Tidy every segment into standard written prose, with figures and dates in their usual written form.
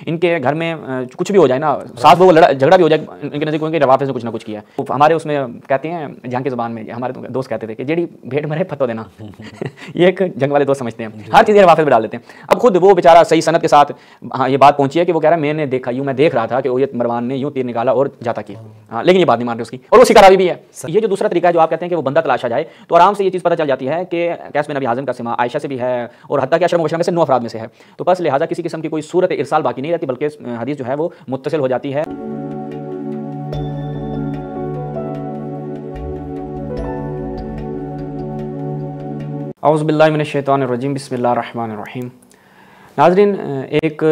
ان کے گھر میں کچھ بھی ہو جائے نا، ساس بہو جھگڑا بھی ہو جائے، ان کے نزدیک ان کے روافظ نے کچھ نہ کچھ کیا ہے۔ ہمارے اس میں کہتے ہیں جنگ کی زبان میں، ہمارے دوست کہتے تھے کہ جیڑی بھیڑ مرے پھتو دینا یہ ایک جنگ والے دوست سمجھتے ہیں، ہر چیز روافظ میں ڈال دیتے ہیں۔ اب خود وہ بیچارہ صحیح سند کے ساتھ ہاں یہ بات پہنچی ہے کہ وہ کہہ رہا ہے میں نے دیکھا، یوں میں دیکھ رہا تھا کہ وہ مروان نے یوں تیر نکالا اور جاتا کیا، ہاں لیکن یہ بات نہیں مان رہے اس کی، اور وہ اسی کا راوی بھی ہے۔ یہ جو دوسرا طریقہ ہے جو آپ کہتے ہیں کہ وہ بندہ تلاشا جائے، تو آرام سے یہ چیز پتہ چل جاتی ہے کہ قیس بن ابی حازم کا سماع عائشہ سے بھی ہے اور حتیٰ کہ عشرہ مبشرہ میں سے 9 افراد میں سے ہے، تو بس لہٰذا کسی قسم کی کوئی صورت ارسال باقی نہیں رہتی، بلکہ حدیث جو ہے وہ متصل ہو جاتی ہے۔ اعوذ باللہ من الشیطان الرجیم، بسم اللہ الرحمن الرحیم۔ ناظرین، ایک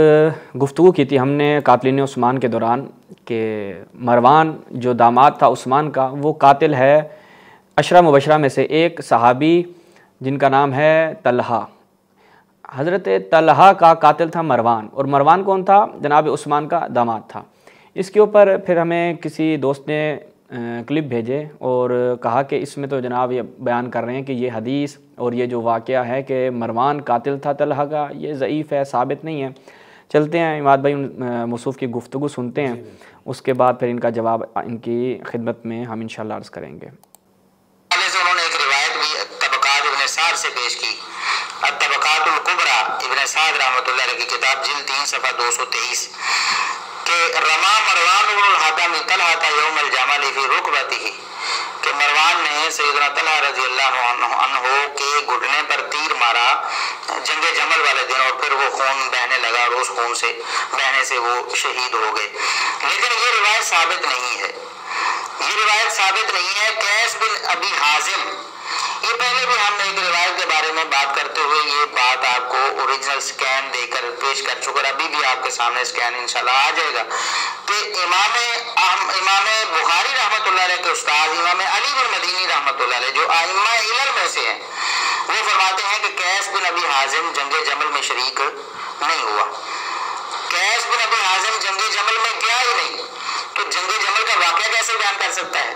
گفتگو کی تھی ہم نے قاتلین عثمان کے دوران کہ مروان جو داماد تھا عثمان کا، وہ قاتل ہے عشرہ مبشرہ میں سے ایک صحابی جن کا نام ہے طلحہ۔ حضرت طلحہ کا قاتل تھا مروان، اور مروان کون تھا؟ جناب عثمان کا داماد تھا۔ اس کے اوپر پھر ہمیں کسی دوست نے کلپ بھیجے اور کہا کہ اس میں تو جناب یہ بیان کر رہے ہیں کہ یہ حدیث اور یہ جو واقعہ ہے کہ مروان قاتل تھا طلحہ کا، یہ ضعیف ہے، ثابت نہیں ہے۔ چلتے ہیں عماد بھائی ان موصوف کی گفتگو سنتے ہیں، اس کے بعد پھر ان کا جواب ان کی خدمت میں ہم انشاءاللہ عرض کریں گے۔ انہوں نے ایک روایت بھی طبقات ابن سعد سے پیش کی، الطبقات الکبریٰ ابن سعد رحمۃ اللہ علیہ کی کتاب جلد 3 صفحہ 223 کہ رما مروان بن الحکم طلحہ یوم الجمل فی رکبتہ، کہ مروان نے سیدنا طلحہ رضی اللہ عنہ کے گھٹنے پر تیر مارا جنگ جمل والے دن، اور پھر وہ خون بہنے لگا اور اس خون سے بہنے سے وہ شہید ہو گئے۔ لیکن یہ روایت ثابت نہیں ہے، یہ روایت ثابت نہیں ہے۔ قیس بن ابی حازم، یہ پہلے بھی ہم نے ایک روایت کے بارے میں بات کرتے ہوئے یہ بات آپ کو اوریجنل سکین دے کر پیش کر چکا، ابھی بھی آپ کے سامنے سکین انشاءاللہ آ جائے گا کہ امام بخاری رحمۃ اللہ علیہ کے استاد امام علی بن مدینی رحمۃ اللہ علیہ جو ائمہ علم میں سے ہیں، وہ فرماتے ہیں کہ قیس بن ابی حازم جنگ جمل میں شریک نہیں ہوا۔ قیس بن ابی حازم جنگ جمل میں گیا ہی نہیں، تو جنگ جمل کا واقعہ کیسے بیان کر سکتا ہے؟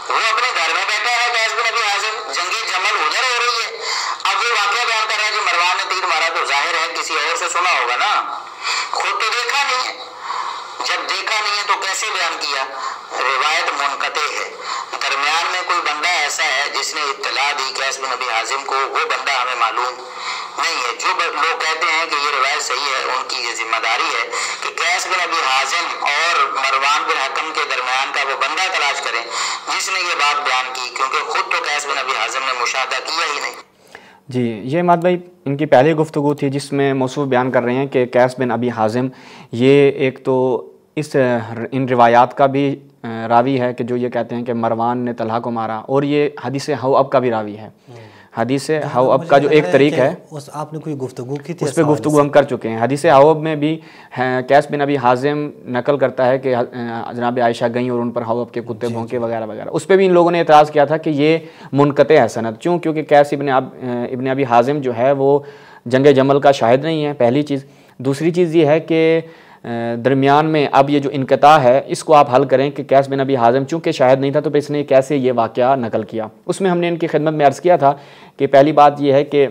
وہ اپنے گھر میں بیٹھا ہے قیس بن ابی حازم، جنگ جمل ادھر ہو رہی ہے، اب وہ واقعہ بیان کر رہا ہے کہ مروان نے تیر مارا، تو ظاہر ہے کسی اور سے سنا ہوگا نا، خود تو دیکھا نہیں ہے۔ جب دیکھا نہیں ہے تو کیسے بیان کیا؟ روایت منقطع ہے، درمیان میں کوئی بندہ ایسا ہے جس نے اطلاع دی قیس بن ابی حازم کو، وہ بندہ ہمیں معلوم نہیں ہے۔ جو لوگ کہتے ہیں کہ یہ روایت صحیح ہے، ان کی یہ ذمہ داری ہے کہ قیس بن ابی حازم اور مروان بن حکم کے درمیان کا وہ بندہ تلاش کریں جس نے یہ بات بیان کی، کیونکہ خود تو قیس بن ابی حازم نے مشاہدہ کیا ہی نہیں۔ جی، یہ عماد بھائی ان کی پہلی گفتگو تھی جس میں موصوف بیان کر رہے ہیں کہ قیس بن ابی حازم یہ ایک تو ان روایات کا بھی راوی ہے کہ جو یہ کہتے ہیں کہ مروان نے طلحہ کو مارا، اور یہ حدیث حواب کا بھی راوی ہے۔ حدیث حواب کا جو ایک طریق ہے، آپ نے کوئی گفتگو کی تھی، اس پہ گفتگو ہم کر چکے ہیں۔ حدیث حواب میں بھی قیس بن ابی حازم نقل کرتا ہے کہ جناب عائشہ گئیں اور ان پر حواب کے کتے بھونکے وغیرہ وغیرہ، اس پہ بھی ان لوگوں نے اعتراض کیا تھا کہ یہ منقطع ہے سند، کیونکہ قیس ابن ابی حازم جو ہے وہ جنگ جمل کا شاہد نہیں ہے، پہلی چیز۔ دوسری چیز یہ ہے کہ درمیان میں اب یہ جو انقطاع ہے اس کو آپ حل کریں کہ قیس بن ابی حازم چونکہ شاہد نہیں تھا تو پھر اس نے کیسے یہ واقعہ نقل کیا۔ اس میں ہم نے ان کی خدمت میں عرض کیا تھا کہ پہلی بات یہ ہے کہ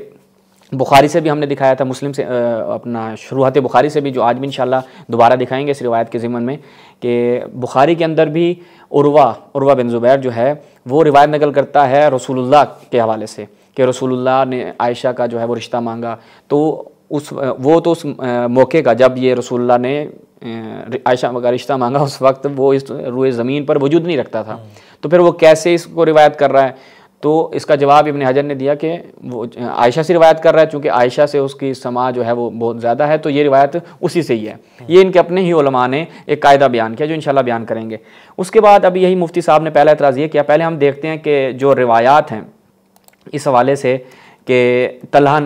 بخاری سے بھی ہم نے دکھایا تھا، مسلم سے اپنا شروحات بخاری سے بھی، جو آج بھی انشاءاللہ دوبارہ دکھائیں گے اس روایت کے ضمن میں، کہ بخاری کے اندر بھی عروہ بن زبیر جو ہے وہ روایت نقل کرتا ہے رسول اللہ کے حوالے سے کہ رسول اللہ نے عائشہ کا جو ہے وہ رشتہ مانگا، تو اس موقع کا جب یہ رسول اللہ نے عائشہ کا رشتہ مانگا اس وقت وہ اس روئے زمین پر وجود نہیں رکھتا تھا، تو پھر وہ کیسے اس کو روایت کر رہا ہے؟ تو اس کا جواب ابن حجر نے دیا کہ وہ عائشہ سے روایت کر رہا ہے، چونکہ عائشہ سے اس کی سماع جو ہے وہ بہت زیادہ ہے، تو یہ روایت اسی سے ہی ہے۔ یہ ان کے اپنے ہی علماء نے ایک قاعدہ بیان کیا جو انشاءاللہ بیان کریں گے۔ اس کے بعد ابھی یہی مفتی صاحب نے پہلا اعتراض یہ کیا، پہلے ہم دیکھتے ہیں کہ جو روایات ہیں اس حوالے سے کہ طلحہ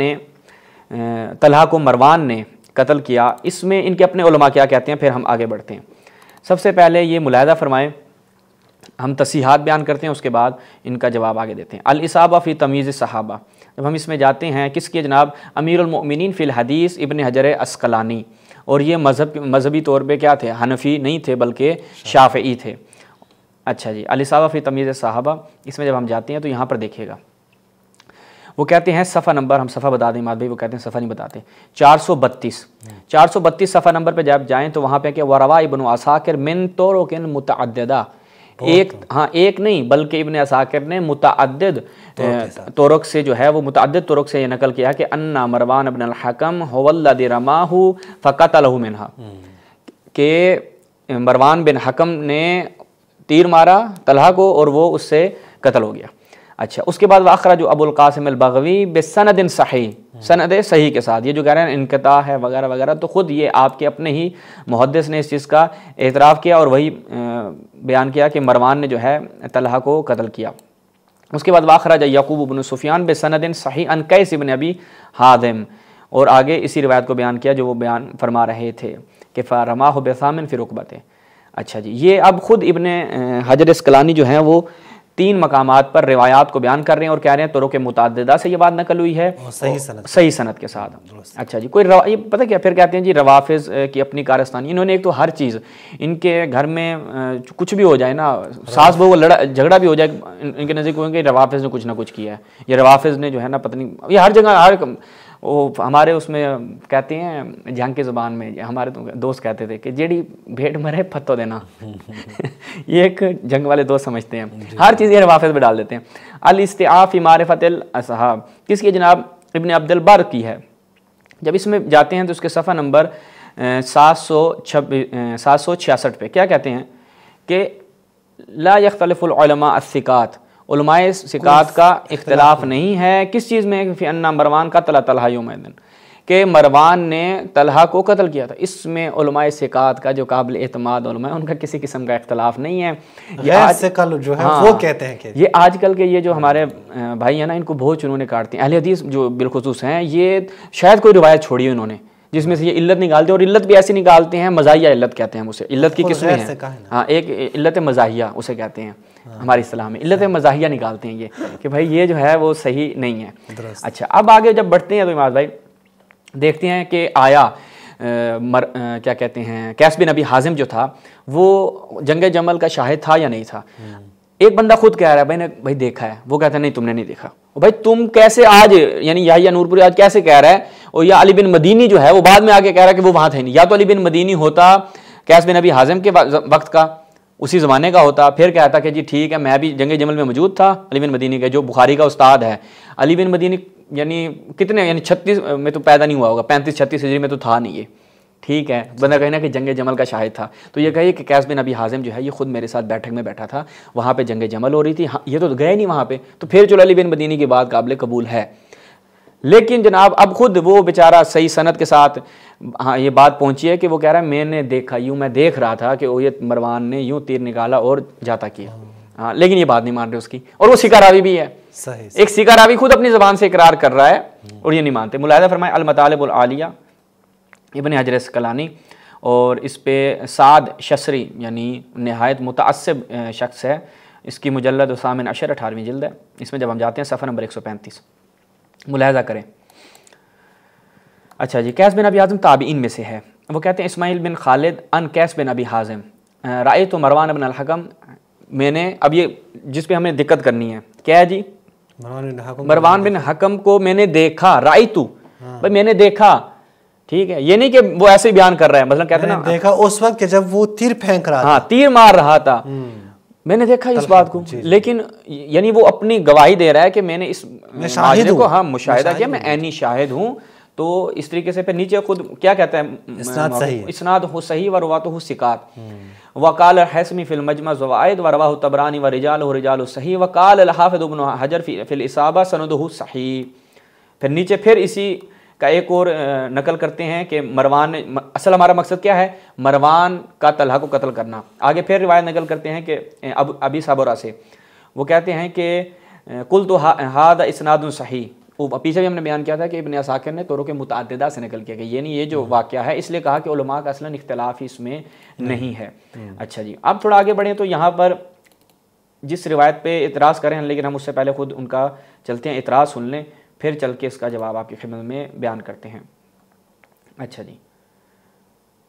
کو مروان نے قتل کیا، اس میں ان کے اپنے علماء کیا کہتے ہیں، پھر ہم آگے بڑھتے ہیں۔ سب سے پہلے یہ ملاحظہ فرمائیں، ہم تصحیحات بیان کرتے ہیں، اس کے بعد ان کا جواب آگے دیتے ہیں۔ الاصابہ فی تمییز الصحابہ، جب ہم اس میں جاتے ہیں، کس کی جناب؟ امیر المؤمنین فی الحدیث ابن حجر عسقلانی، اور یہ مذہبی طور پہ کیا تھے؟ حنفی نہیں تھے بلکہ شافعی تھے۔ اچھا جی، الاصابہ فی تمییز الصحابہ، اس میں جب ہم جاتے ہیں تو یہاں پر دیکھیے گا، وہ کہتے ہیں صفحہ نمبر، ہم صفحہ بتا دیں ماد بھائی، وہ کہتے ہیں صفحہ نہیں بتاتے، 432 صفحہ نمبر پہ جب جائیں تو وہاں پہ کہ وَرَوَا ابن عساکر من طرق متعددہ، ایک نہیں بلکہ ابن عساکر نے متعدد طرق سے جو ہے وہ متعدد طرق سے یہ نقل کیا کہ ان مروان ابن الحکم هو الذی رماہ فقتلہ منہا، کہ مروان بن حکم نے تیر مارا طلحہ کو اور وہ اس سے قتل ہو گیا۔ اچھا، اس کے بعد واخرج ابو القاسم البغوی بسند صحیح، سند صحیح کے ساتھ، یہ جو کہہ رہے ہیں انقطاع ہے وغیرہ وغیرہ، تو خود یہ آپ کے اپنے ہی محدث نے اس چیز کا اعتراف کیا اور وہی بیان کیا کہ مروان نے جو ہے طلحہ کو قتل کیا۔ اس کے بعد واخرج یعقوب بن سفیان بسند صحیح عن قیس بن ابی حازم، اور آگے اسی روایت کو بیان کیا جو وہ بیان فرما رہے تھے کہ فرماہ بثامن فی رکبتہ۔ اچھا جی، یہ اب خود ابن حجر اسقلانی جو ہیں وہ 3 مقامات پر روایات کو بیان کر رہے ہیں اور کہہ رہے ہیں طرق متعددہ سے یہ بات نقل ہوئی ہے صحیح سند کے ساتھ۔ اچھا جی، کوئی پتہ کیا پھر کہتے ہیں جی روافظ کی اپنی کارستانی، انہوں نے ایک تو ہر چیز، ان کے گھر میں کچھ بھی ہو جائے نا، ساس بہو جھگڑا بھی ہو جائے، ان کے نزدیک ہوئیں کہ روافظ نے کچھ نہ کچھ کیا ہے، یہ روافظ نے جو ہے نا پتہ نہیں، یہ ہر جگہ وہ ہمارے اس میں کہتے ہیں جھنگ کی زبان میں، ہمارے دوست کہتے تھے کہ جیڑی بھیڑ مرے پھتو دینا یہ ایک جنگ والے دوست سمجھتے ہیں، ہر چیز یہ روافظ میں ڈال دیتے ہیں۔ الاستیعاب فی معرفت الاصحاب، کس کی جناب؟ ابن عبد البر کی ہے۔ جب اس میں جاتے ہیں تو اس کے صفحہ نمبر 766 پہ کیا کہتے ہیں کہ لا یختلف العلماء الثقات، علماء ثقات کا اختلاف نہیں ہے کس چیز میں؟ فی ان مروان قتل طلحہ یومئذ، کہ مروان نے طلحہ کو قتل کیا تھا، اس میں علماء ثقات کا جو قابل اعتماد علماء ان کا کسی قسم کا اختلاف نہیں ہے۔ غیر ثقل جو ہے وہ کہتے ہیں کہ یہ آج کل کے یہ جو ہمارے بھائی ہیں نا، ان کو بہت چنونے کاٹتے ہیں، اہل حدیث جو بالخصوص ہیں، یہ شاید کوئی روایت چھوڑی ہے انہوں نے جس میں سے یہ علت نکالتے ہیں، اور علت بھی ایسی نکالتے ہیں، مزاحیہ علت کہتے ہیں اسے، علت کی قسمیں ہیں، ہاں ایک علت مزاحیہ اسے کہتے ہیں ہماری اصطلاح میں، علت مزاحیہ نکالتے ہیں یہ کہ بھائی یہ جو ہے وہ صحیح نہیں ہے۔ اچھا، اب آگے جب بڑھتے ہیں تو اماد بھائی دیکھتے ہیں کہ آیا کیا کہتے ہیں قیس بن ابی حازم جو تھا وہ جنگ جمل کا شاہد تھا یا نہیں تھا؟ ایک بندہ خود کہہ رہا ہے بھائی نے بھائی دیکھا ہے، وہ کہتا ہے نہیں تم نے نہیں دیکھا، بھائی تم کیسے آج یعنی یا نور پوری آج کیسے کہہ رہا ہے، اور یا علی بن مدینی جو ہے وہ بعد میں آگے کہہ رہا ہے کہ وہ وہاں تھے نہیں، یا تو علی بن مدینی ہوتا قیس بن ابی حازم کے وقت کا، اسی زمانے کا ہوتا، پھر کہتا کہ جی ٹھیک ہے میں بھی جنگ جمل میں موجود تھا، علی بن مدینی کا جو بخاری کا استاد ہے، علی بن مدینی یعنی کتنے یعنی 36 میں تو پیدا نہیں ہوا ہوگا، 35-36 ہجری میں تو تھا نہیں یہ، ٹھیک ہے، بندہ کہنا کہ جنگ جمل کا شاہد تھا، تو یہ کہیے کہ قیس بن ابی حازم جو ہے یہ خود میرے ساتھ بیٹھک میں بیٹھا تھا، وہاں پہ جنگ جمل ہو رہی تھی، یہ تو گئے نہیں وہاں پہ، تو پھر چلو علی بن مدینی کی بات قابل قبول ہے۔ لیکن جناب اب خود وہ بیچارہ صحیح سند کے ساتھ ہاں یہ بات پہنچی ہے کہ وہ کہہ رہا ہے میں نے دیکھا، یوں میں دیکھ رہا تھا کہ یہ مروان نے یوں تیر نکالا اور جاتا کیا، ہاں لیکن یہ بات نہیں مان رہے اس کی، اور وہ سکہ راوی بھی ہے، ایک سکہ راوی خود اپنی زبان سے اقرار کر رہا ہے اور یہ نہیں مانتے۔ ملاحظہ فرمائے المطالب العالیہ ابن حجر اسقلانی، اور اس پہ سعد شسری یعنی نہایت متعصب شخص ہے، اس کی مجلد ثامن عشر 18ویں جلد ہے، اس میں جب ہم جاتے ہیں صفحہ نمبر 135 ملاحظہ کریں۔ اچھا جی، قیس بن ابی حازم تابعین میں سے ہے، وہ کہتے ہیں اسماعیل بن خالد ان قیس بن ابی حازم رأیت مروان بن الحکم، میں نے اب یہ جس پہ ہمیں دقت کرنی ہے کیا ہے جی، مروان بن حکم کو میں نے دیکھا، رأیت بھائی میں نے دیکھا، ٹھیک ہے، یہ نہیں کہ وہ ایسے ہی بیان کر رہا ہے، مثلا کہتے ہیں نا دیکھا اس وقت کہ جب وہ تیر پھینک رہا تھا، ہاں تیر مار رہا تھا، میں نے دیکھا اس بات کو، لیکن یعنی وہ اپنی گواہی دے رہا ہے کہ میں نے اس معاملے کو ہاں مشاہدہ کیا، میں عینی شاہد ہوں، تو اس طریقے سے پھر نیچے خود کیا کہتا ہے اسناد ہو صحیح و رواتہ ثقات، وقال الحسمی فی المجمع زوائد و رواہ الطبرانی و رجالہ رجال صحیح، وقال الحافظ ابن حجر فی الاصابہ سندہ صحیح۔ پھر نیچے پھر اسی کا ایک اور نقل کرتے ہیں کہ مروان نے، اصل ہمارا مقصد کیا ہے، مروان کا طلحہ کو قتل کرنا، آگے پھر روایت نقل کرتے ہیں کہ ابی صابرہ سے وہ کہتے ہیں کہ قلت ھذا اسناد صحیح، پیچھے بھی ہم نے بیان کیا تھا کہ ابن عساکر نے طرق متعددہ سے نقل کیا کہ یہ نہیں یہ جو واقعہ ہے، اس لیے کہا کہ علماء کا اصلاً اختلاف ہی اس میں نہیں ہے۔ اچھا جی، اب تھوڑا آگے بڑھیں تو یہاں پر جس روایت پہ اعتراض کریں، لیکن ہم اس سے پہلے خود ان کا چلتے ہیں اعتراض سن لیں، پھر چل کے اس کا جواب آپ کی خدمت میں بیان کرتے ہیں۔ اچھا جی،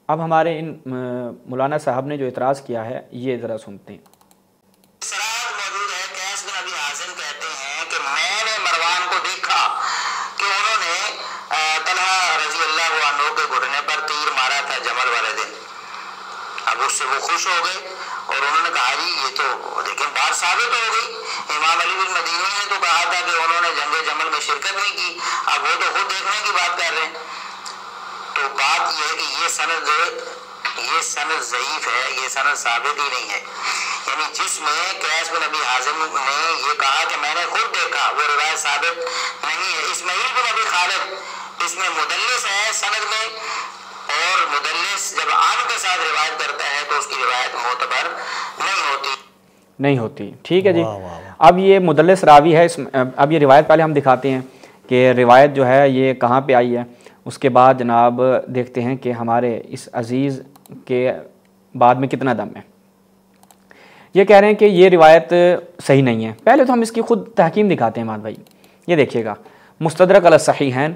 اب ہمارے ان مولانا صاحب نے جو اعتراض کیا ہے یہ ذرا سنتے ہیں۔ موجود ہے، قیس بن ابی حازم کہتے ہیں کہ میں نے مروان کو دیکھا، اب اس سے وہ خوش ہو گئے اور انہوں نے کہا جی یہ تو لیکن بات ثابت ہو گئی. امام علی بن مدینی نے تو کہا تھا کہ انہوں نے جنگ جمل میں شرکت نہیں کی, اب وہ تو خود دیکھنے کی بات کر رہے ہیں. تو بات یہ ہے کہ یہ سند ضعیف ہے, یہ سند ثابت ہی نہیں ہے. یعنی جس میں قیس بن ابی حازم نے یہ کہا کہ میں نے خود دیکھا, وہ روایت ثابت نہیں ہے. اسماعیل بن ابی خالد اس میں مدلس ہے سند میں, اور مدلس جب عام کے ساتھ روایت کرتا ہے تو اس کی روایت معتبر نہیں ہوتی. ٹھیک ہے جی. اب یہ مدلس راوی ہے, اب یہ روایت پہلے ہم دکھاتے ہیں کہ روایت جو ہے یہ کہاں پہ آئی ہے. اس کے بعد جناب دیکھتے ہیں کہ ہمارے اس عزیز کے بعد میں کتنا دم ہے. یہ کہہ رہے ہیں کہ یہ روایت صحیح نہیں ہے. پہلے تو ہم اس کی خود تحکیم دکھاتے ہیں مات بھائی. یہ دیکھیے گا, مستدرک علی الصحیحین,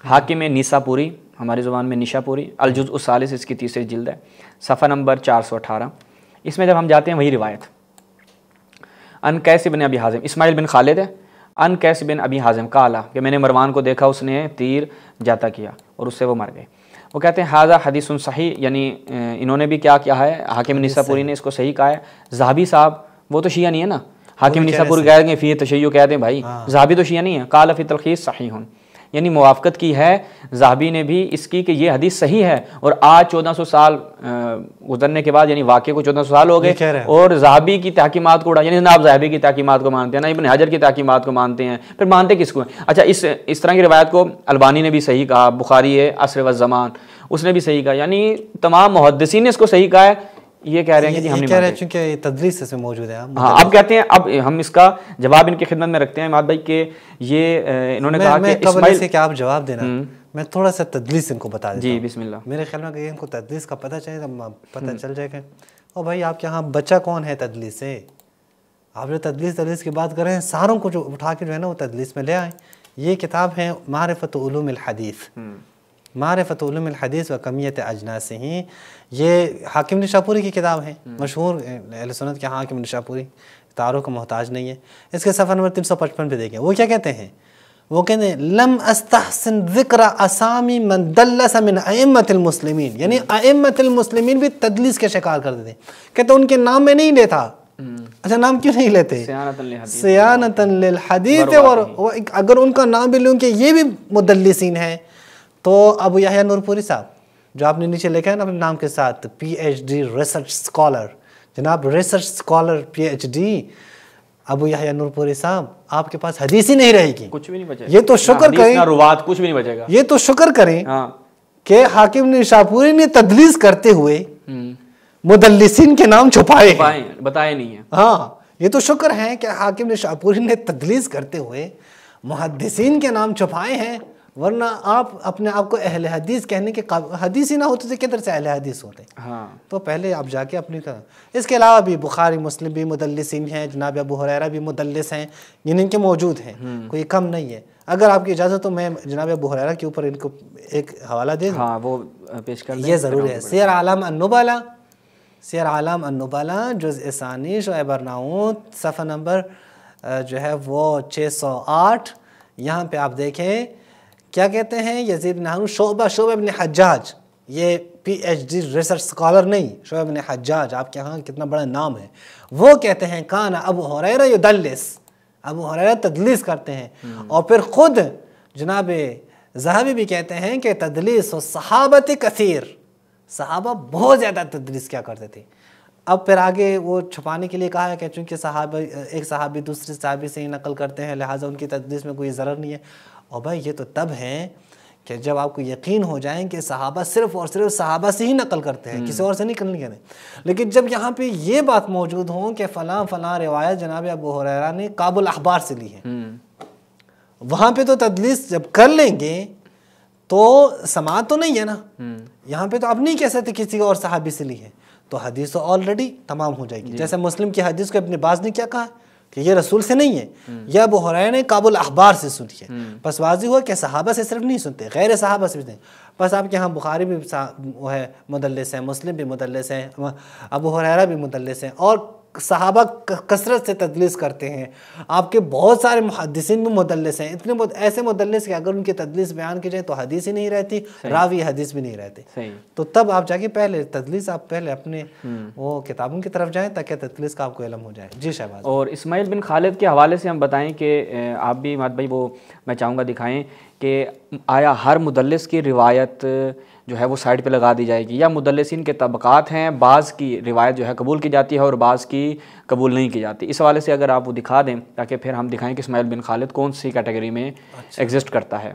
حاکم نیساپوری, ہماری زبان میں نیشاپوری, الجزء الثالث اس کی تیسری جلد ہے, صفحہ نمبر 418. اس میں جب ہم جاتے ہیں وہی روایت, ان قیس بن ابی حازم, اسماعیل بن خالد ہے, ان قیس بن ابی حازم قالا, کہ میں نے مروان کو دیکھا اس نے تیر جاتا کیا اور اس سے وہ مر گئے. وہ کہتے ہیں ھذا حدیث صحیح, یعنی انہوں نے بھی کیا کیا ہے, حاکم نیساپوری نے اس کو صحیح کہا ہے. ذہبی صاحب وہ تو شیعہ نہیں ہے نا, حاکم نیساپوری کہہ دیں فی تشیع کہتے ہیں بھائی, ذہبی تو شیعہ نہیں ہے. قال فی تلخیص صحیح, یعنی موافقت کی ہے ذہبی نے بھی اس کی کہ یہ حدیث صحیح ہے. اور آج 1400 سال گزرنے کے بعد, یعنی واقعے کو 1400 سال ہو گئے, اور ذہبی کی تحکیمات کو اڑا, یعنی آپ ذہبی کی تحکیمات کو مانتے ہیں نا, ابن حجر کی تحکیمات کو مانتے ہیں, پھر مانتے کس کو ہیں؟ اچھا اس طرح کی روایت کو البانی نے بھی صحیح کہا, بخاری ہے عصر والزمان اس نے بھی صحیح کہا, یعنی تمام محدثین نے اس کو صحیح کہا ہے. یہ کہہ رہے ہیں کہ جی ہم نہیں مانتے, چونکہ تدریس اس میں موجود ہے. ہاں اب کہتے ہیں, اب ہم اس کا جواب ان کی خدمت میں رکھتے ہیں مات بھائی کہ یہ انہوں نے کہا کہ قبل سے کہ آپ جواب دینا, میں تھوڑا سا تدلیس ان کو بتا دیتا ہوں. جی بسم اللہ. میرے خیال میں کہ ان کو تدلیس کا پتہ چاہیے, پتہ چل جائے گا. اور بھائی آپ کے یہاں بچہ کون ہے تدلیس سے؟ آپ جو تدلیس کی بات کر رہے ہیں, ساروں کو جو اٹھا کے جو ہے نا وہ تدلیس میں لے آئیں. یہ کتاب ہے معرفت علوم الحدیث, معرفت علوم الحدیث و کمیت اجناسہ. یہ حاکم نیشاپوری کی کتاب ہے, مشہور اہل سنت کے حاکم نیشاپوری, تعارف کا محتاج نہیں ہے. اس کے صفحہ نمبر 355 پہ دیکھیں وہ کیا کہتے ہیں. وہ کہتے ہیں لم استحسن ذکر اسامی من دلس من ائمۃ المسلمین, یعنی ائمۃ المسلمین بھی تدلیس کے شکار کر دیتے. کہتے ان کے نام میں نہیں لیتا. اچھا نام کیوں نہیں لیتے؟ سیانۃ للحدیث. اور اگر ان کا نام بھی لوں کہ یہ بھی مدلسین ہیں, تو ابو یحییٰ نورپوری صاحب جو آپ نے نیچے لکھا ہے نا اپنے نام کے ساتھ, P H D research scholar, جناب research scholar P H D Abu Yahya Noorpuri صاحب, آپ کے پاس حدیث ہی نہیں رہے گی, کچھ بھی نہیں بچے گا. یہ تو شکر کریں, روات کچھ بھی نہیں بچے گا. یہ تو شکر کریں کہ حاکم نیشاپوری نے تدلیس کرتے ہوئے مدلسین کے نام چھپائے, بتائے نہیں ہیں. ہاں یہ تو شکر ہے کہ حاکم نیشاپوری نے تدلیس کرتے ہوئے محدثین کے نام چھپائے ہیں, ورنہ آپ اپنے آپ کو اہل حدیث کہنے کے حدیث ہی نہ ہوتے تھے, کدھر سے اہل حدیث ہوتے. تو پہلے آپ جا کے اپنی اس کے علاوہ بھی بخاری مسلم بھی مدلسین ہیں, جناب ابو ہریرہ بھی مدلس ہیں, ان کے موجود ہیں, کوئی کم نہیں ہے. اگر آپ کی اجازت تو میں جناب ابو ہریرہ کے اوپر ان کو ایک حوالہ دے دوں. ہاں وہ پیش کر دیں, یہ ضروری ہے. سیر اعلام النبلا, سیر اعلام النبلا جزء ثانی شعب ارناؤوط, صفحہ نمبر جو ہے وہ 608. یہاں پہ آپ دیکھیں کیا کہتے ہیں, یزید بن ہارون شعبہ بن حجاج, یہ P H D research scholar نہیں, شعبہ بن حجاج, آپ کے ہاں کتنا بڑا نام ہے. وہ کہتے ہیں کان ابو ہریرہ یدلس, ابو ہریرہ تدلیس کرتے ہیں. اور پھر خود جناب ذہبی بھی کہتے ہیں کہ تدلیس و صحابت کثیر, صحابہ بہت زیادہ تدلیس کیا کرتے تھے. اب پھر آگے وہ چھپانے کے لیے کہا ہے کہ چونکہ ایک صحابی دوسرے صحابی سے ہی نقل کرتے ہیں, لہٰذا ان کی تدلیس میں کوئی ضرر نہیں ہے. اور بھائی یہ تو تب ہیں کہ جب آپ کو یقین ہو جائیں کہ صحابہ صرف اور صرف صحابہ سے ہی نقل کرتے ہیں, کسی اور سے نہیں کرنے. لیکن جب یہاں پہ یہ بات موجود ہوں کہ فلاں فلاں روایت جناب ابو ہریرہ نے کعب الاحبار سے لی ہے, وہاں پہ تو تدلیس جب کر لیں گے تو سماعت تو نہیں ہے نا. یہاں پہ تو اب نہیں کہہ سکتے کسی اور صحابی سے لی ہے, تو حدیث تو آلریڈی تمام ہو جائے گی. جیسے مسلم کی حدیث کو ابن باز نے کیا کہا کہ یہ رسول سے نہیں ہے, یہ ابو ہریرہ نے کعب الاحبار سے سنی ہے. بس واضح ہوا کہ صحابہ سے صرف نہیں سنتے, غیر صحابہ سے بھی نہیں. بس آپ کے یہاں بخاری بھی وہ ہے مدلس ہے, مسلم بھی مدلس ہے, ابو ہریرہ بھی مدلس ہیں, اور صحابہ کثرت سے تدلیس کرتے ہیں، آپ کے بہت سارے محدثین بھی مدلس ہیں، اتنے ایسے مدلس کہ اگر ان کی تدلیس بیان کی جائے تو حدیث ہی نہیں رہتی، راوی حدیث بھی نہیں رہتے، تو تب آپ جا کے پہلے تدلیس آپ پہلے اپنے وہ کتابوں کی طرف جائیں تاکہ تدلیس کا آپ کو علم ہو جائے۔ جی شہباز۔ اور اسماعیل بن خالد کے حوالے سے ہم بتائیں کہ آپ بھی مات بھائی وہ میں چاہوں گا دکھائیں کہ آیا ہر مدلس کی روایت جو ہے وہ سائڈ پہ لگا دی جائے گی، یا مدلسین کے طبقات ہیں، بعض کی روایت جو ہے قبول کی جاتی ہے اور بعض کی قبول نہیں کی جاتی؟ اس حوالے سے اگر آپ وہ دکھا دیں تاکہ پھر ہم دکھائیں کہ اسماعیل بن خالد کون سی کیٹیگری میں ایگزسٹ کرتا ہے۔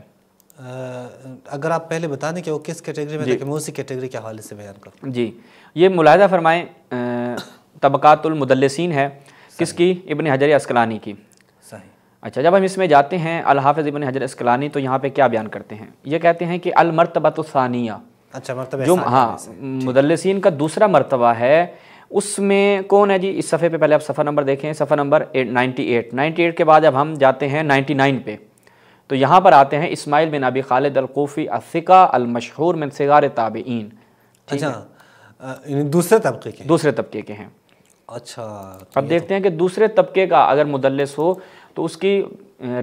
اگر آپ پہلے بتا دیں کہ وہ کس کیٹیگری میں تھا کہ میں اسی کیٹیگری کے حوالے سے بیان کروں۔ جی، یہ ملاحظہ فرمائیں طبقات المدلسین ہے کس کی؟ ابن حجر عسقلانی کی۔ صحیح۔ اچھا، جب ہم اس میں جاتے ہیں الحافظ ابن حجر عسقلانی تو یہاں پہ کیا بیان کرتے ہیں؟ یہ کہتے ہیں کہ المرتبۃ الثانیہ، اچھا مرتبہ جو مدلسین کا دوسرا مرتبہ ہے، اس میں کون ہے جی؟ اس صفحے پہ پہلے آپ صفحہ نمبر دیکھیں، صفحہ نمبر 98 کے بعد اب ہم جاتے ہیں 99 پہ، تو یہاں پر آتے ہیں اسماعیل بن ابی خالد القوفی الثقہ المشہور من صغار التابعین۔ اچھا، دوسرے طبقے کے ہیں۔ اچھا، اب دیکھتے ہیں کہ دوسرے طبقے کا اگر مدلس ہو تو اس کی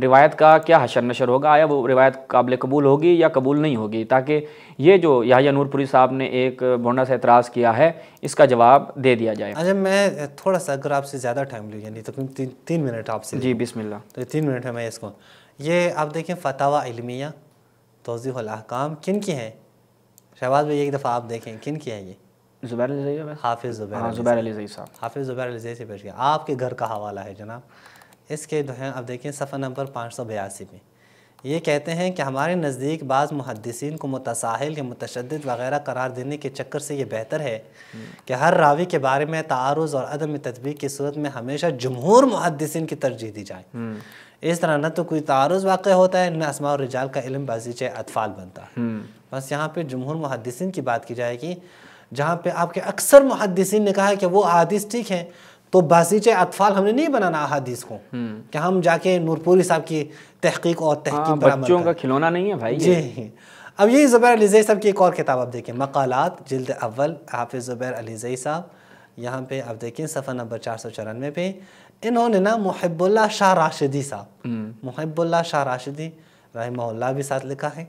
روایت کا کیا حشر نشر ہوگا، آیا وہ روایت قابل قبول ہوگی یا قبول نہیں ہوگی، تاکہ یہ جو یحییٰ نور پوری صاحب نے ایک بھونڈا سے اعتراض کیا ہے اس کا جواب دے دیا جائے۔ اچھا، میں تھوڑا سا اگر آپ سے زیادہ ٹائم لوں، یعنی تقریباً 3 منٹ آپ سے۔ جی بسم اللہ۔ تو 3 منٹ میں اس کو، یہ آپ دیکھیں فتاوی علمیہ توضیح الاحکام کن کی ہیں؟ شہباز بھائی ایک دفعہ آپ دیکھیں کن کی ہے یہ؟ زبیر علی زئی، حافظ زبیر علی زئی صاحب، حافظ زبیر علی زئی سے پیش کیا، آپ کے گھر کا حوالہ ہے جناب۔ اس کے جو ہیں آپ دیکھیں صفحہ نمبر 582 میں یہ کہتے ہیں کہ ہمارے نزدیک بعض محدثین کو متساہل یا متشدد وغیرہ قرار دینے کے چکر سے یہ بہتر ہے کہ ہر راوی کے بارے میں تعارض اور عدم تطبیق کی صورت میں ہمیشہ جمہور محدثین کی ترجیح دی جائے۔ اس طرح نہ تو کوئی تعارض واقع ہوتا ہے، نہ اسماء الرجال کا علم بازیچہ اطفال بنتا ہے۔ بس یہاں پہ جمہور محدثین کی بات کی جائے گی، جہاں پہ آپ کے اکثر محدثین نے کہا ہے کہ وہ احادیث ٹھیک ہیں، تو بازیچہ اطفال ہم نے نہیں بنانا احادیث کو کہ ہم جا کے نور پوری صاحب کی تحقیق اور تحقیق پر عمل بچوں کا کھلونا نہیں ہے بھائی۔ جی، اب یہی زبیر علی زئی صاحب کی ایک اور کتاب آپ دیکھیں، مقالات جلد اول حافظ زبیر علی زئی صاحب، یہاں پہ آپ دیکھیں صفحہ نمبر 494 پہ انہوں نے نا محب اللہ شاہ راشدی صاحب، محب اللہ شاہ راشدی رحمہ اللہ بھی ساتھ لکھا ہے،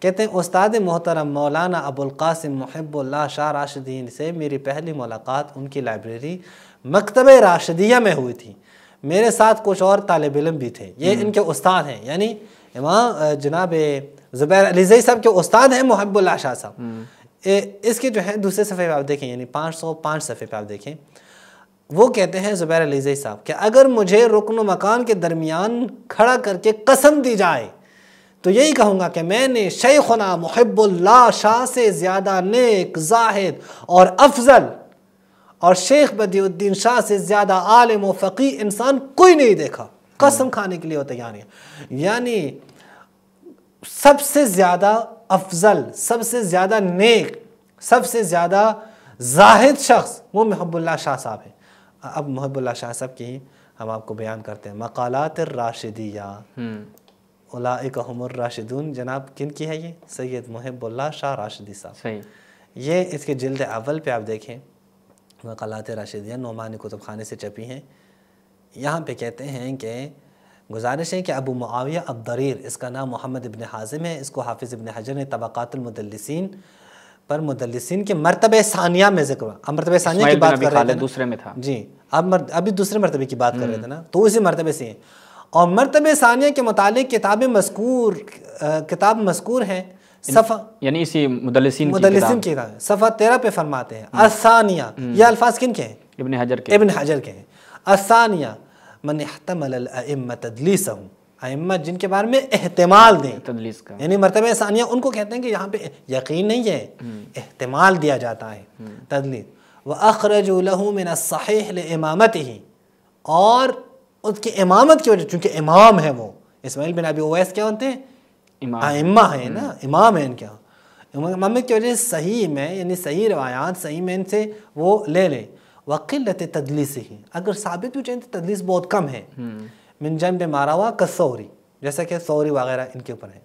کہتے ہیں استاد محترم مولانا ابو القاسم محب اللہ شاہ راشدی سے میری پہلی ملاقات ان کی لائبریری مکتبہ راشدیہ میں ہوئی تھی، میرے ساتھ کچھ اور طالب علم بھی تھے، یہ ان کے استاد ہیں، یعنی امام جناب زبیر علی زئی صاحب کے استاد ہیں محب اللہ شاہ صاحب۔ اس کے جو ہے دوسرے صفحے پہ آپ دیکھیں، یعنی 505 صفحے پہ آپ دیکھیں، وہ کہتے ہیں زبیر علی زئی صاحب کہ اگر مجھے رکن و مکان کے درمیان کھڑا کر کے قسم دی جائے تو یہی کہوں گا کہ میں نے شیخنا محب اللہ شاہ سے زیادہ نیک، زاہد اور افضل، اور شیخ بدیع الدین شاہ سے زیادہ عالم و فقیہ انسان کوئی نہیں دیکھا۔ قسم کھانے کے لیے وہ تیار ہیں، یعنی سب سے زیادہ افضل، سب سے زیادہ نیک، سب سے زیادہ زاہد شخص وہ محب اللہ شاہ صاحب ہیں۔ اب محب اللہ شاہ صاحب کی ہم آپ کو بیان کرتے ہیں، مقالات الراشدیہ اولئک هم الراشدون، جناب کن کی ہے یہ؟ سید محب اللہ شاہ راشدی صاحب۔ صحیح۔ یہ اس کے جلد اول پہ آپ دیکھیں، مقالات راشدیہ نعمانی کتب خانے سے چھپی ہیں، یہاں پہ کہتے ہیں کہ گزارش ہے کہ ابو معاویہ الضریر، اس کا نام محمد ابن حازم ہے، اس کو حافظ ابن حجر نے طبقات المدلسین پر مدلسین کے مرتبہ ثانیہ میں ذکر ہوا۔ اب مرتبہ ثانیہ کی بات کر رہے تھے دوسرے میں تھا جی، اب ابھی دوسرے مرتبے کی بات کر رہے تھے نا، تو اسی مرتبے سے ہیں، اور مرتبہ ثانیہ کے متعلق کتاب مذکور ہے، صفحہ یعنی اسی مدلسین کی کتاب صفحہ 13 پہ فرماتے ہیں الثانیہ، یہ الفاظ کن کے ہیں؟ ابن حجر کے ہیں۔ الثانیہ من احتمل الائمہ تدلیسہم، ائمہ جن کے بارے میں احتمال دیں تدلیس کا، یعنی مرتبہ ثانیہ ان کو کہتے ہیں کہ یہاں پہ یقین نہیں ہے، احتمال دیا جاتا ہے تدلیس۔ وَأَخْرَجُوا لَهُ مِنَ الصَّحِيحِ لِإِمَامَتِهِ، اور اس کی امامت کی وجہ، چونکہ امام ہے وہ اسماعیل بن ابی اویس کیا ہوتے ہیں؟ ائمہ ہیں نا، امام ہیں ان کے ہاں، امامت کی وجہ سے صحیح میں، یعنی صحیح روایات صحیح میں ان سے وہ لے لیں۔ وَقِلَّةِ تَدْلِيسِهِ، اگر ثابت ہو جائیں تو تدلیس بہت کم ہے، من جنب ما روى كالثوری، جیسا کہ ثوری وغیرہ ان کے اوپر ہے۔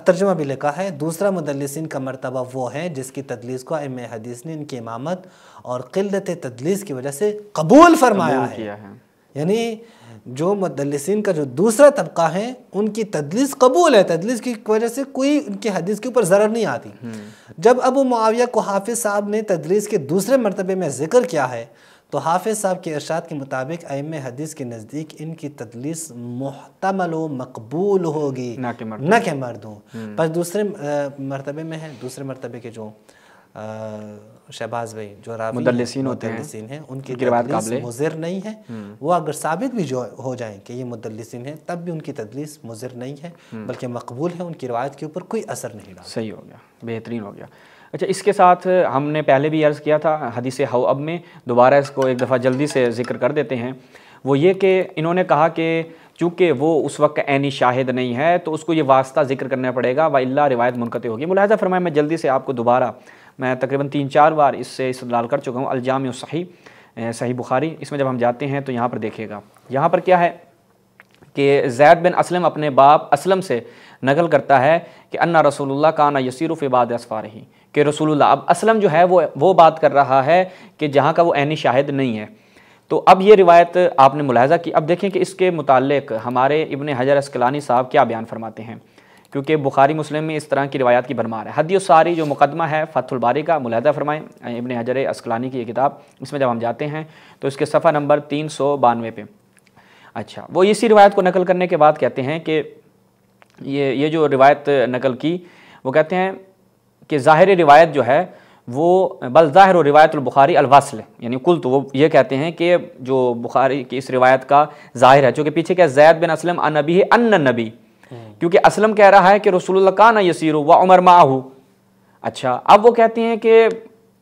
ترجمہ بھی لکھا ہے، دوسرا مدلسین کا مرتبہ وہ ہے جس کی تدلیس کو ائمہ حدیث نے ان کی امامت اور قلت تدلیس کی وجہ سے قبول فرمایا ہے۔ یعنی جو مدلسین کا جو دوسرا طبقہ ہے ان کی تدلیس قبول ہے، تدلیس کی وجہ سے کوئی ان کی حدیث کے اوپر ضرر نہیں آتی۔ جب ابو معاویہ کو حافظ صاحب نے تدلیس کے دوسرے مرتبے میں ذکر کیا ہے تو حافظ صاحب کے ارشاد کے مطابق ائمہ حدیث کے نزدیک ان کی تدلیس محتمل و مقبول ہوگی، نہ کہ مردوں۔ پر دوسرے مرتبے میں ہے، دوسرے مرتبے کے جو شہباز بھائی جو راوی مدلسین ہیں ان کی تدلیس مضر نہیں ہے، وہ اگر ثابت بھی جو ہو جائیں کہ یہ مدلسین ہیں تب بھی ان کی تدلیس مضر نہیں ہے بلکہ مقبول ہے، ان کی روایت کے اوپر کوئی اثر نہیں ڈالتا۔ صحیح ہو گیا، بہترین ہو گیا۔ اچھا، اس کے ساتھ ہم نے پہلے بھی عرض کیا تھا حدیث حواب میں، دوبارہ اس کو ایک دفعہ جلدی سے ذکر کر دیتے ہیں، وہ یہ کہ انہوں نے کہا کہ چونکہ وہ اس وقت عینی شاہد نہیں ہے تو اس کو یہ واسطہ ذکر کرنا پڑے گا، وَإِلَّا روایت منقطع ہوگی۔ ملاحظہ فرمائیں، میں جلدی سے آپ کو دوبارہ، میں تقریباً 3-4 بار اس سے استدلال کر چکا ہوں، الجامع الصحیح، صحیح بخاری، اس میں جب ہم جاتے ہیں تو یہاں پر دیکھیے گا، یہاں پر کیا ہے کہ زید بن اسلم اپنے باپ اسلم سے نقل کرتا ہے کہ انا رسول اللہ کانا یسیر فی بعض اسفارہ، کہ رسول اللہ، اب اسلم جو ہے وہ بات کر رہا ہے کہ جہاں کا وہ عینی شاہد نہیں ہے۔ تو اب یہ روایت آپ نے ملاحظہ کی، اب دیکھیں کہ اس کے متعلق ہمارے ابن حجر عسقلانی صاحب کیا بیان فرماتے ہیں، کیونکہ بخاری مسلم میں اس طرح کی روایات کی بھرمار ہے۔ ہدی الساری جو مقدمہ ہے فتح الباری کا، ملاحظہ فرمائیں ابن حجر عسقلانی کی یہ کتاب، اس میں جب ہم جاتے ہیں تو اس کے صفحہ نمبر 392 پہ، اچھا، وہ اسی روایت کو نقل کرنے کے بعد کہتے ہیں کہ یہ جو روایت نقل کی، وہ کہتے ہیں کہ ظاہر روایت جو ہے وہ بل ظاہر و روایت البخاری الوصل، یعنی کل تو وہ یہ کہتے ہیں کہ جو بخاری کی اس روایت کا ظاہر ہے، چونکہ پیچھے کیا زید بن اسلم عن نبی ان نبی، کیونکہ اسلم کہہ رہا ہے کہ رسول اللہ کانا یسیر و عمر معہ۔ اچھا، اب وہ کہتے ہیں کہ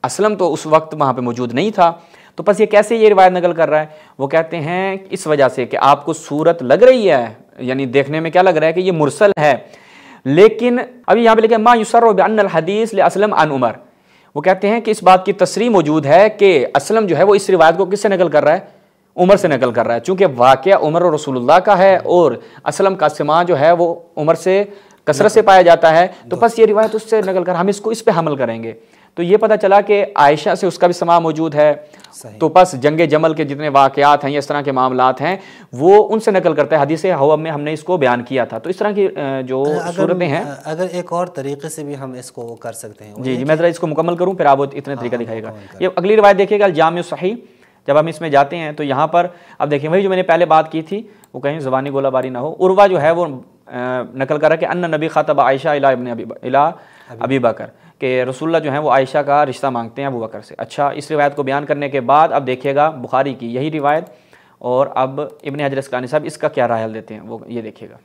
اسلم تو اس وقت وہاں پہ موجود نہیں تھا، تو پس یہ کیسے یہ روایت نقل کر رہا ہے؟ وہ کہتے ہیں اس وجہ سے کہ آپ کو صورت لگ رہی ہے، یعنی دیکھنے میں کیا لگ رہا ہے کہ یہ مرسل ہے، لیکن ابھی یہاں پہ لکھا ہے ما یسر بان الحدیث لاسلم عن عمر، وہ کہتے ہیں کہ اس بات کی تصریح موجود ہے کہ اسلم جو ہے وہ اس روایت کو کس سے نقل کر رہا ہے؟ عمر سے نقل کر رہا ہے، چونکہ واقعہ عمر اور رسول اللہ کا ہے اور اسلم کا سماع جو ہے وہ عمر سے کثرت سے پایا جاتا ہے، تو پس یہ روایت اس سے نقل کر ہم اس کو اس پہ حمل کریں گے۔ تو یہ پتہ چلا کہ عائشہ سے اس کا بھی سماع موجود ہے، تو پس جنگ جمل کے جتنے واقعات ہیں یا اس طرح کے معاملات ہیں وہ ان سے نقل کرتا ہے۔ حدیث حواب میں ہم نے اس کو بیان کیا تھا، تو اس طرح کی جو صورتیں ہیں، اگر ایک اور طریقے سے بھی ہم اس کو کر سکتے ہیں۔ جی میں ذرا اس کو مکمل کروں پھر آپ اتنے طریقہ دکھائے گا۔ یہ اگلی روایت دیکھیے گا الجامع الصحیح، جب ہم اس میں جاتے ہیں تو یہاں پر اب دیکھیں وہی جو میں نے پہلے بات کی تھی، وہ کہیں زبانی گولہ باری نہ ہو، عروہ جو ہے وہ نقل کر رہا ہے کہ ان نبی خاطب عائشہ الی ابی بکر، کہ رسول اللہ جو ہیں وہ عائشہ کا رشتہ مانگتے ہیں ابو بکر سے۔ اچھا، اس روایت کو بیان کرنے کے بعد اب دیکھیے گا بخاری کی یہی روایت، اور اب ابن حجر عسقلانی صاحب اس کا کیا رائے دیتے ہیں، وہ یہ دیکھیے گا۔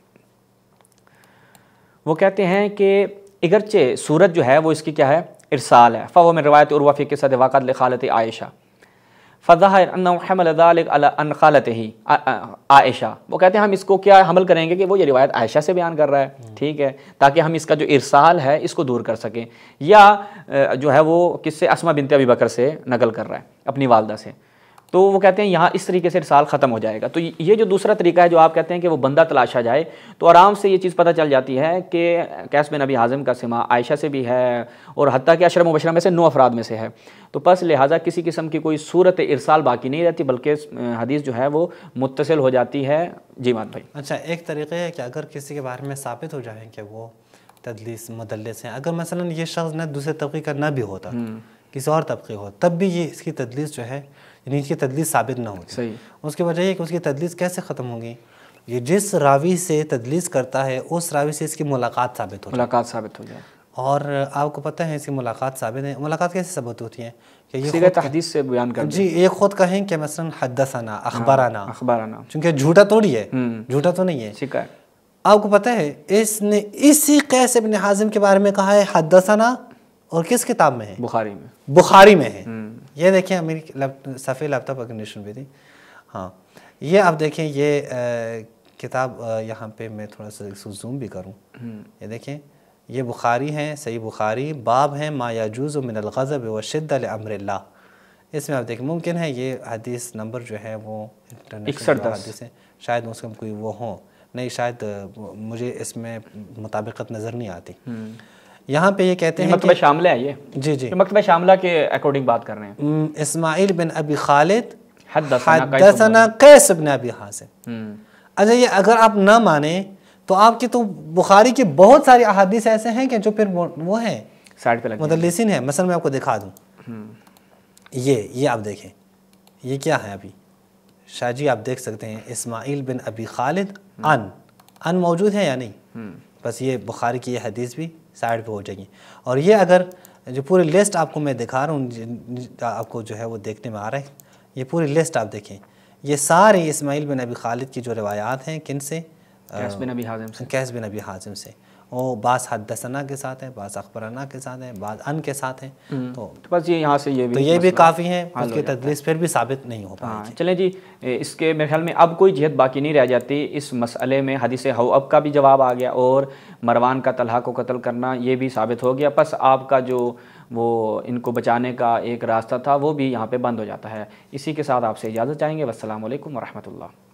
وہ کہتے ہیں کہ اگرچہ صورت جو ہے وہ اس کی کیا ہے؟ ارسال ہے، فَوَ مِن روایت عروہ فی قصۃ واقعۃ لخالۃ عائشہ فظاہر انہ حمل ذلک علی ان خالتہ عائشہ، وہ کہتے ہیں ہم اس کو کیا حمل کریں گے کہ وہ یہ روایت عائشہ سے بیان کر رہا ہے، ٹھیک ہے، تاکہ ہم اس کا جو ارسال ہے اس کو دور کر سکیں، یا جو ہے وہ کس سے؟ اسماء بنت ابی بکر سے نقل کر رہا ہے اپنی والدہ سے، تو وہ کہتے ہیں یہاں اس طریقے سے ارسال ختم ہو جائے گا۔ تو یہ جو دوسرا طریقہ ہے جو آپ کہتے ہیں کہ وہ بندہ تلاشا جائے، تو آرام سے یہ چیز پتہ چل جاتی ہے کہ قیس بن ابی حازم کا سماع عائشہ سے بھی ہے، اور حتیٰ کہ 10 مبشرہ میں سے 9 افراد میں سے ہے، تو پس لہٰذا کسی قسم کی کوئی صورت ارسال باقی نہیں رہتی، بلکہ حدیث جو ہے وہ متصل ہو جاتی ہے۔ جی مان بھائی۔ اچھا، ایک طریقہ ہے کہ اگر کسی کے بارے میں ثابت ہو جائے کہ وہ تدلیس مدلس ہیں، اگر مثلا یہ شخص نہ دوسرے طبقے کا نہ بھی ہوتا، کسی اور طبقے ہو، تب بھی یہ اس کی تدلیس جو ہے، یعنی اس کی تدلیس ثابت نہ ہوتی، صحیح، اس کی وجہ یہ کہ اس کی تدلیس کیسے ختم ہوگی؟ یہ جس راوی سے تدلیس کرتا ہے اس راوی سے اس کی ملاقات ثابت ہو جائے، اور آپ کو پتہ ہے اس کی ملاقات ثابت ہے۔ ملاقات کیسے ثابت ہوتی ہے؟ کہ یہ صیغہ حدیث سے بیان کر جی، یہ خود کہیں کہ مثلا حدثنا، اخبارنا، چونکہ جھوٹا توڑی ہے، جھوٹا تو نہیں ہے۔ آپ کو پتہ ہے اس نے اسی قیس بن حازم کے بارے میں کہا ہے حدثنا، اور کس کتاب میں ہے؟ بخاری میں ہے۔ یہ دیکھیں میری صفحہ لیپ ٹاپ کنڈیشن بھی تھی، ہاں یہ آپ دیکھیں، یہ کتاب یہاں پہ میں تھوڑا سا زوم بھی کروں، یہ دیکھیں یہ بخاری ہیں، صحیح بخاری، باب ہیں ما یجوز من الغضب والشدہ لامر اللہ، اس میں آپ دیکھیں ممکن ہے یہ حدیث نمبر جو ہے وہ 61 حدیث ہے، شاید اس میں کوئی وہ ہوں نہیں شاید مجھے اس میں مطابقت نظر نہیں آتی. یہاں پہ یہ کہتے ہیں مکتبہ شاملہ ہے یہ. جی جی مکتبہ شاملہ کے اکارڈنگ بات کر رہے ہیں. اسماعیل بن ابی خالد حدثنا قیس بن ابی حازم. اچھا یہ اگر آپ نہ مانیں تو آپ کی تو بخاری کے بہت ساری احادیث ایسے ہیں کہ جو پھر وہ ہیں سائڈ پہ لگے مدلسین ہیں. مثلا میں آپ کو دکھا دوں, یہ آپ دیکھیں, یہ کیا ہے ابھی شاہ جی آپ دیکھ سکتے ہیں اسماعیل بن ابی خالد ان موجود ہے یا نہیں؟ بس یہ بخاری کی یہ حدیث بھی سائڈ پہ ہو جائے گی. اور یہ اگر جو پوری لسٹ آپ کو میں دکھا رہا ہوں, آپ کو جو ہے وہ دیکھنے میں آ رہا ہے, یہ پوری لسٹ آپ دیکھیں, یہ سارے اسماعیل بن ابی خالد کی جو روایات ہیں کن سے؟ قیس بن ابی حازم سے. قیس بن ابی حازم سے. وہ بعض حدثنا کے ساتھ ہیں, بعض اخبرنا کے ساتھ ہیں, بعض ان کے ساتھ ہیں. تو بس یہ یہاں سے یہ بھی کافی ہیں, اس کی تدلیس پھر بھی ثابت نہیں ہو پائے. چلیں جی, اس کے میرے خیال میں اب کوئی جہت باقی نہیں رہ جاتی. اس مسئلے میں حدیث حواب کا بھی جواب آ گیا اور مروان کا طلحہ کو قتل کرنا یہ بھی ثابت ہو گیا. بس آپ کا جو وہ ان کو بچانے کا ایک راستہ تھا وہ بھی یہاں پہ بند ہو جاتا ہے. اسی کے ساتھ آپ سے اجازت چاہیں گے. والسلام علیکم ورحمۃ اللہ.